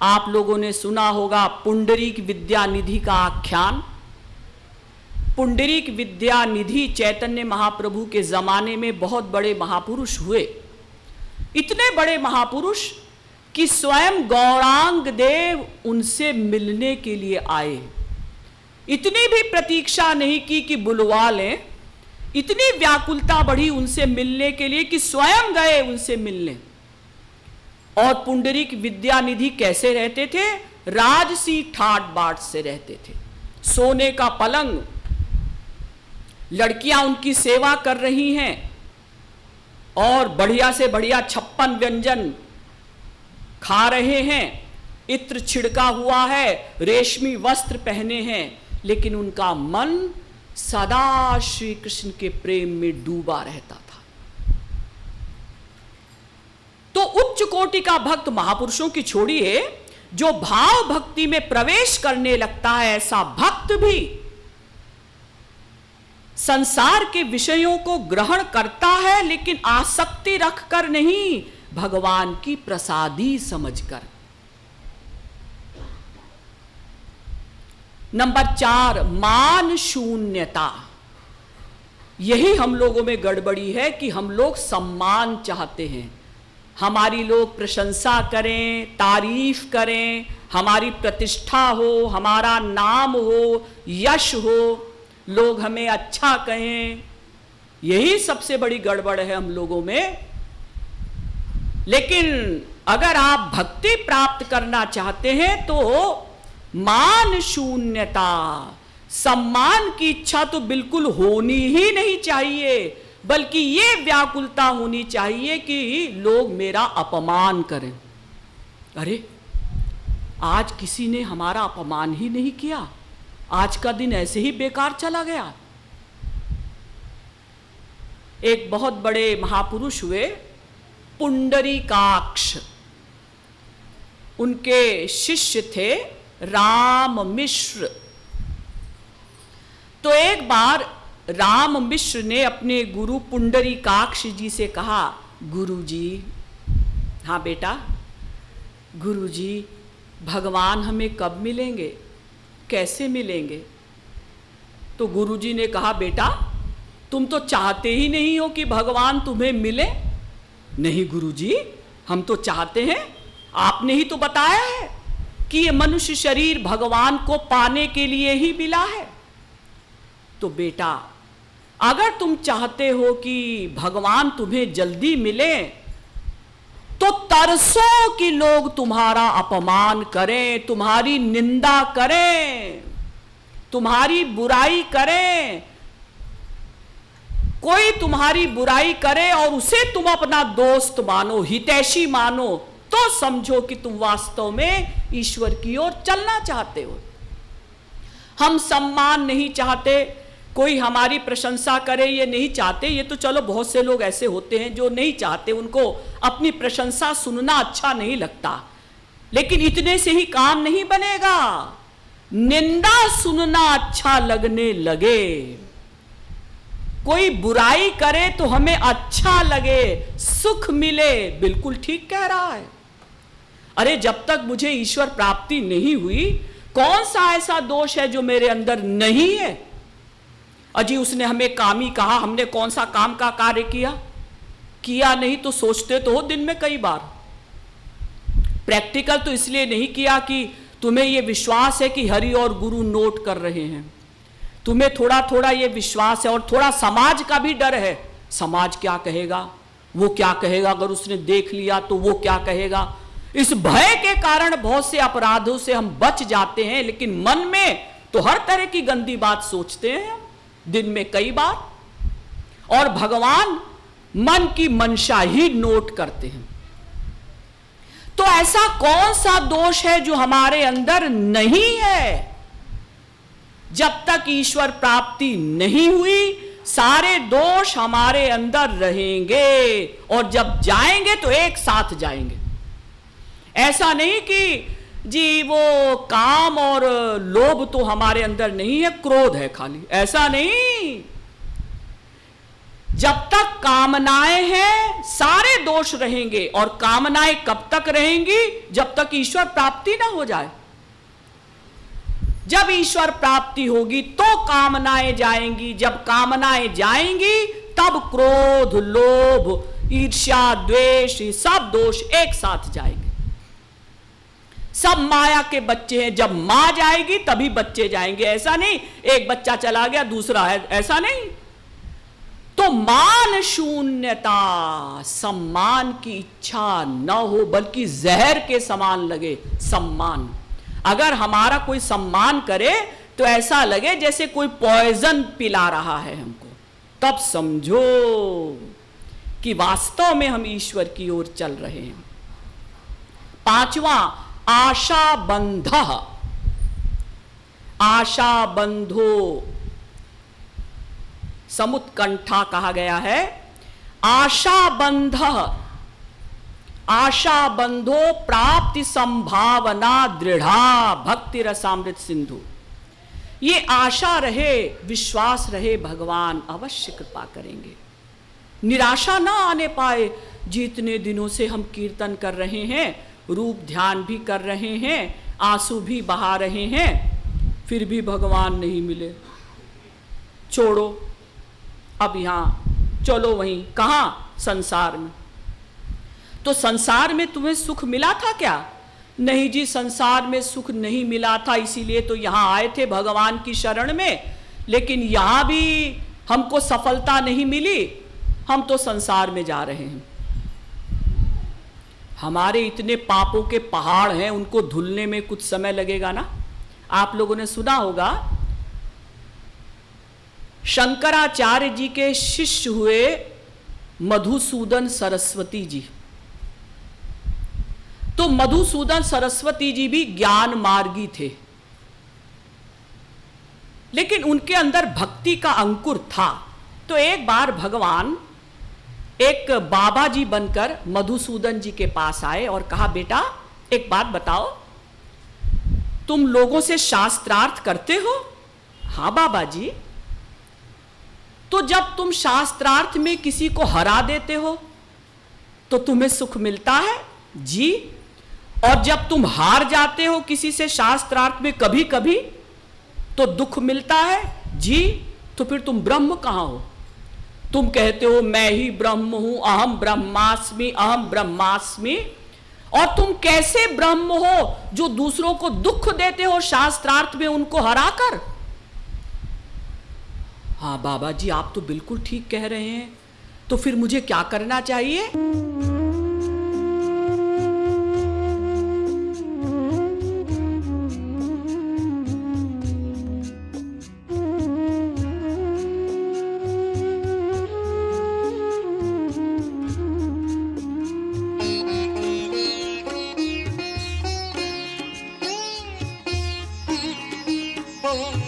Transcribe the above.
आप लोगों ने सुना होगा पुंडरीक विद्यानिधि का आख्यान। पुंडरीक विद्यानिधि चैतन्य महाप्रभु के जमाने में बहुत बड़े महापुरुष हुए। इतने बड़े महापुरुष कि स्वयं गौरांग देव उनसे मिलने के लिए आए। इतनी भी प्रतीक्षा नहीं की कि बुलवा लें, इतनी व्याकुलता बढ़ी उनसे मिलने के लिए कि स्वयं गए उनसे मिलने। और पुंडरीक विद्यानिधि कैसे रहते थे? राजसी ठाट बाट से रहते थे। सोने का पलंग, लड़कियां उनकी सेवा कर रही हैं और बढ़िया से बढ़िया 56 व्यंजन खा रहे हैं, इत्र छिड़का हुआ है, रेशमी वस्त्र पहने हैं, लेकिन उनका मन सदा श्री कृष्ण के प्रेम में डूबा रहता था। तो उच्च कोटि का भक्त महापुरुषों की छोड़िए, जो भाव भक्ति में प्रवेश करने लगता है, ऐसा भक्त भी संसार के विषयों को ग्रहण करता है, लेकिन आसक्ति रखकर नहीं, भगवान की प्रसादी समझकर। नंबर 4, मान शून्यता। यही हम लोगों में गड़बड़ी है कि हम लोग सम्मान चाहते हैं, हमारी लोग प्रशंसा करें, तारीफ करें, हमारी प्रतिष्ठा हो, हमारा नाम हो, यश हो, लोग हमें अच्छा कहें। यही सबसे बड़ी गड़बड़ है हम लोगों में। लेकिन अगर आप भक्ति प्राप्त करना चाहते हैं तो मान शून्यता, सम्मान की इच्छा तो बिल्कुल होनी ही नहीं चाहिए, बल्कि ये व्याकुलता होनी चाहिए कि लोग मेरा अपमान करें। अरे आज किसी ने हमारा अपमान ही नहीं किया, आज का दिन ऐसे ही बेकार चला गया। एक बहुत बड़े महापुरुष हुए पुंडरीकाक्ष, उनके शिष्य थे राम मिश्र। तो एक बार राम मिश्र ने अपने गुरु पुंडरीकाक्ष जी से कहा, गुरुजी, हाँ बेटा, गुरुजी, भगवान हमें कब मिलेंगे, कैसे मिलेंगे? तो गुरुजी ने कहा, बेटा तुम तो चाहते ही नहीं हो कि भगवान तुम्हें मिले। नहीं गुरुजी, हम तो चाहते हैं, आपने ही तो बताया है कि ये मनुष्य शरीर भगवान को पाने के लिए ही मिला है। तो बेटा अगर तुम चाहते हो कि भगवान तुम्हें जल्दी मिले, तो तरसो कि लोग तुम्हारा अपमान करें, तुम्हारी निंदा करें, तुम्हारी बुराई करें। कोई तुम्हारी बुराई करे और उसे तुम अपना दोस्त मानो, हितैषी मानो, तो समझो कि तुम वास्तव में ईश्वर की ओर चलना चाहते हो। हम सम्मान नहीं चाहते, कोई हमारी प्रशंसा करे ये नहीं चाहते। ये तो चलो बहुत से लोग ऐसे होते हैं जो नहीं चाहते, उनको अपनी प्रशंसा सुनना अच्छा नहीं लगता, लेकिन इतने से ही काम नहीं बनेगा। निंदा सुनना अच्छा लगने लगे, कोई बुराई करे तो हमें अच्छा लगे, सुख मिले, बिल्कुल ठीक कह रहा है। अरे जब तक मुझे ईश्वर प्राप्ति नहीं हुई, कौन सा ऐसा दोष है जो मेरे अंदर नहीं है? अजी उसने हमें कामी कहा, हमने कौन सा काम का कार्य किया नहीं तो सोचते तो हो दिन में कई बार। प्रैक्टिकल तो इसलिए नहीं किया कि तुम्हें यह विश्वास है कि हरि और गुरु नोट कर रहे हैं, तुम्हें थोड़ा थोड़ा ये विश्वास है, और थोड़ा समाज का भी डर है। समाज क्या कहेगा, वो क्या कहेगा, अगर उसने देख लिया तो वो क्या कहेगा। इस भय के कारण बहुत से अपराधों से हम बच जाते हैं, लेकिन मन में तो हर तरह की गंदी बात सोचते हैं दिन में कई बार, और भगवान मन की मंशा ही नोट करते हैं। तो ऐसा कौन सा दोष है जो हमारे अंदर नहीं है? जब तक ईश्वर प्राप्ति नहीं हुई, सारे दोष हमारे अंदर रहेंगे, और जब जाएंगे तो एक साथ जाएंगे। ऐसा नहीं कि जी वो काम और लोभ तो हमारे अंदर नहीं है, क्रोध है खाली, ऐसा नहीं। जब तक कामनाएं हैं सारे दोष रहेंगे, और कामनाएं कब तक रहेंगी? जब तक ईश्वर प्राप्ति ना हो जाए। जब ईश्वर प्राप्ति होगी तो कामनाएं जाएंगी, जब कामनाएं जाएंगी तब क्रोध, लोभ, ईर्ष्या, द्वेष, सब दोष एक साथ जाएंगे। सब माया के बच्चे हैं, जब मां जाएगी तभी बच्चे जाएंगे। ऐसा नहीं एक बच्चा चला गया दूसरा है, ऐसा नहीं। तो मान शून्यता, सम्मान की इच्छा न हो, बल्कि जहर के समान लगे सम्मान। अगर हमारा कोई सम्मान करे तो ऐसा लगे जैसे कोई पॉइजन पिला रहा है हमको, तब समझो कि वास्तव में हम ईश्वर की ओर चल रहे हैं। पांचवा, आशा बंध। आशा बंधो समुत्कंठा कहा गया है। आशा बंध, आशा बंधो प्राप्ति संभावना दृढ़ा भक्ति रसामृत सिंधु। ये आशा रहे, विश्वास रहे, भगवान अवश्य कृपा करेंगे। निराशा ना आने पाए। जितने दिनों से हम कीर्तन कर रहे हैं, रूप ध्यान भी कर रहे हैं, आंसू भी बहा रहे हैं, फिर भी भगवान नहीं मिले। छोड़ो, अब यहां चलो वहीं, कहां? संसार में। तो संसार में तुम्हें सुख मिला था क्या? नहीं जी, संसार में सुख नहीं मिला था, इसीलिए तो यहां आए थे भगवान की शरण में, लेकिन यहां भी हमको सफलता नहीं मिली, हम तो संसार में जा रहे हैं। हमारे इतने पापों के पहाड़ हैं, उनको धुलने में कुछ समय लगेगा ना। आप लोगों ने सुना होगा, शंकराचार्य जी के शिष्य हुए मधुसूदन सरस्वती जी। तो मधुसूदन सरस्वती जी भी ज्ञान मार्गी थे, लेकिन उनके अंदर भक्ति का अंकुर था। तो एक बार भगवान एक बाबा जी बनकर मधुसूदन जी के पास आए और कहा, बेटा एक बात बताओ, तुम लोगों से शास्त्रार्थ करते हो? हाँ बाबा जी। तो जब तुम शास्त्रार्थ में किसी को हरा देते हो तो तुम्हें सुख मिलता है? जी। और जब तुम हार जाते हो किसी से शास्त्रार्थ में कभी कभी तो दुख मिलता है? जी। तो फिर तुम ब्रह्म कहां हो? तुम कहते हो मैं ही ब्रह्म हूं, अहम ब्रह्मास्मि, अहम ब्रह्मास्मि। और तुम कैसे ब्रह्म हो जो दूसरों को दुख देते हो शास्त्रार्थ में उनको हराकर? हाँ बाबा जी, आप तो बिल्कुल ठीक कह रहे हैं। तो फिर मुझे क्या करना चाहिए? Oh